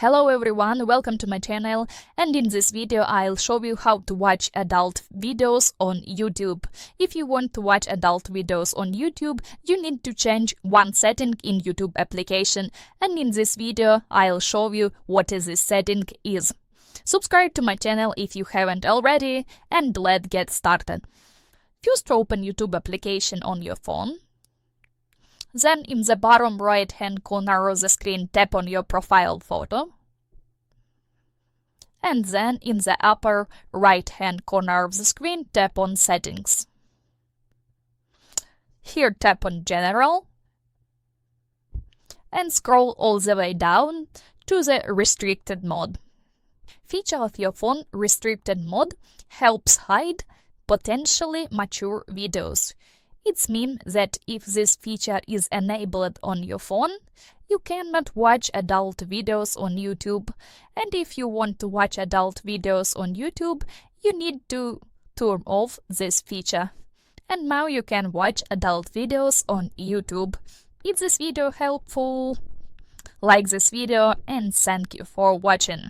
Hello everyone, welcome to my channel, and in this video I'll show you how to watch adult videos on YouTube. If you want to watch adult videos on YouTube, you need to change one setting in YouTube application, and in this video I'll show you what this setting is. Subscribe to my channel if you haven't already, and let's get started. First, open YouTube application on your phone. Then in the bottom right hand corner of the screen, tap on your profile photo. And then in the upper right hand corner of the screen, tap on Settings. Here tap on General and scroll all the way down to the Restricted Mode. Feature of your phone Restricted Mode helps hide potentially mature videos. It means that if this feature is enabled on your phone, you cannot watch adult videos on YouTube. And if you want to watch adult videos on YouTube, you need to turn off this feature. And now you can watch adult videos on YouTube. Is this video helpful? Like this video and thank you for watching.